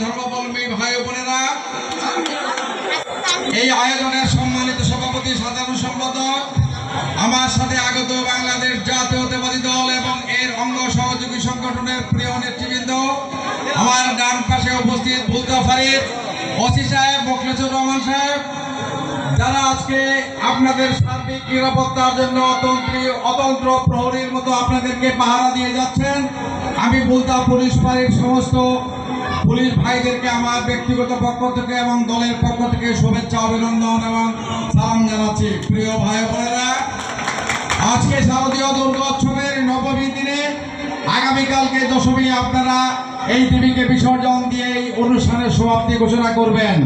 ধর্মাবলম্বী ভাই বোনেরা, এই আয়োজনের সম্মানিত সভাপতি, সাধারণ সম্পাদক, আমার সাথে আগত বাংলাদেশ জাতীয়তাবাদী দল এবং এর অঙ্গ সহযোগী সংগঠনের প্রিয় নেতৃবৃন্দ, আমার ডান পাশে উপস্থিত ভুলতা ফারিদ, ওসি সাহেব, মোখলেসুর রহমান সাহেব, যারা আজকে আপনাদের সার্বিক নিরাপত্তার জন্য অতন্ত্র প্রহরীর মতো আপনাদেরকে পাহারা দিয়ে যাচ্ছেন, আমি ভুলতা পুলিশ ফাঁড়ির সমস্ত পুলিশ ভাইদেরকে আমার ব্যক্তিগত পক্ষ থেকে এবং দলের পক্ষ থেকে শুভেচ্ছা, অভিনন্দন এবং সালাম জানাচ্ছি। প্রিয় ভাই বোনেরা, আজকে শারদীয় দুর্গোৎসবের নবমী দিনে আগামীকালকে দশমী আপনারা এই দেবীকে বিসর্জন দিয়ে এই অনুষ্ঠানের সমাপ্তি ঘোষণা করবেন।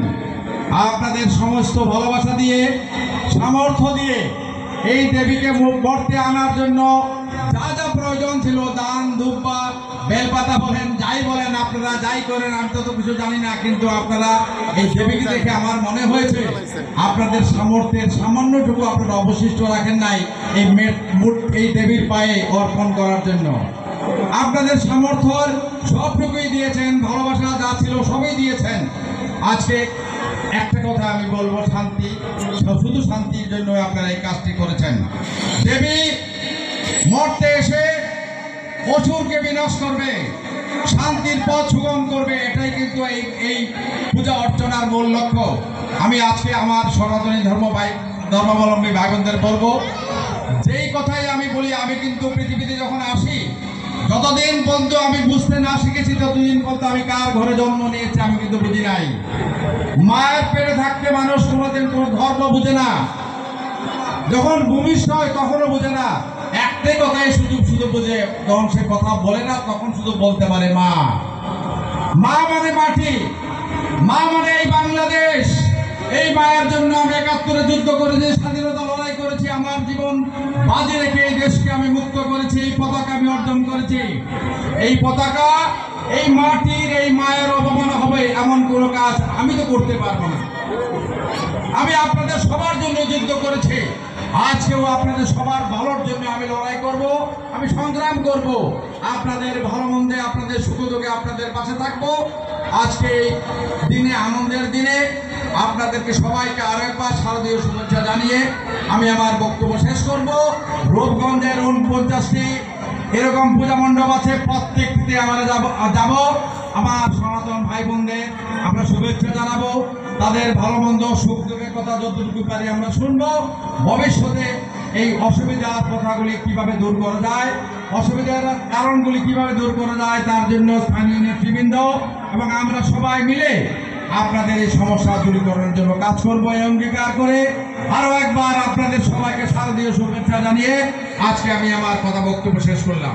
আপনাদের সমস্ত ভালোবাসা দিয়ে, সামর্থ্য দিয়ে এই দেবীকে মর্তে আনার জন্য যা যা প্রয়োজন ছিল, দান, দুব্বা, বেলপাতা বলেন, যাই বলেন, আপনারা যাই করেন, আমি তো কিছু জানি না, কিন্তু আপনারা এই দেবীকে দেখে আমার মনে হয়েছে আপনাদের সামর্থ্যের সামান্যটুকু আপনারা অবশিষ্ট রাখেন নাই এই দেবীর পায়ে অর্পণ করার জন্য। আপনাদের সামর্থ্যর সবটুকুই দিয়েছেন, ভালোবাসা যা ছিল সবই দিয়েছেন। আজকে একটা কথা আমি বলবো, শান্তি, শুধু শান্তির জন্য আপনারা এই কাজটি করেছেন। দেবী মর্তে এসে অসুরকে বিনাশ করবে, শান্তির পথ সুগম করবে, এটাই কিন্তু এই পূজা অর্চনার মূল লক্ষ্য। আমি আজকে আমার সনাতনী ধর্মাবলম্বী ভাই বোনদের বলবো, যেই কথাই আমি বলি, আমি কিন্তু পৃথিবীতে যখন আসি, যতদিন পর্যন্ত আমি বুঝতে না শিখেছি, ততদিন পর্যন্ত আমি কার ঘরে জন্ম নিয়েছি আমি কিন্তু বুঝি নাই। মায়ের পেটে থাকতে মানুষ কোনোদিন কোনো ধর্ম বুঝে না, যখন ভূমিষ্ঠ হয় তখনও বুঝে না, একটাই কথাই শুধু বুঝে, যখন সে কথা বলে না তখন শুধু বলতে পারে মা। মা মানে মাটি, মা মানে এই বাংলাদেশ। এই মায়ের জন্য আমি ৭১ যুদ্ধ করেছি, স্বাধীনতা লড়াই করেছি, আমার জীবন বাজি রেখে এই দেশকে আমি মুক্ত করেছি, এই পতাকা আমি অর্জন করেছি। এই পতাকা, এই মাটির, এই মায়ের অবমাননা হবে এমন কোনো কাজ আমি তো করতে পারবো না। আমি আপনাদের সবার জন্য যুদ্ধ করেছি, আজকেও আপনাদের সবার ভালোর জন্য আমি লড়াই করব, আমি সংগ্রাম করব। আপনাদের ভালো মন্দে, আপনাদের সুখ দুঃখে আপনাদের পাশে থাকবো। আজকে এই দিনে, আনন্দের দিনে আপনাদেরকে সবাইকে আরো একবার শারদীয় শুভেচ্ছা জানিয়ে আমি আমার বক্তব্য শেষ করব। রূপগঞ্জের 49টি এরকম পূজা মণ্ডপ আছে, প্রত্যেকটিতে আমরা যাব। আমার সনাতন ভাই বোনদের আমরা শুভেচ্ছা জানাবো, তাদের ভালো মন্দ, সুখ দুঃখের কথা যতটুকু পারি আমরা শুনবো। ভবিষ্যতে এই অসুবিধার কথাগুলি কিভাবে দূর করা যায়, অসুবিধার কারণগুলি কিভাবে দূর করা যায়, তার জন্য স্থানীয় নেতৃবৃন্দ এবং আমরা সবাই মিলে আপনাদের এই সমস্যা দূরীকরণের জন্য কাজ করব, এই অঙ্গীকার করে আরো একবার আপনাদের সবাইকে শারদীয় শুভেচ্ছা জানিয়ে আজকে আমি আমার বক্তব্য শেষ করলাম।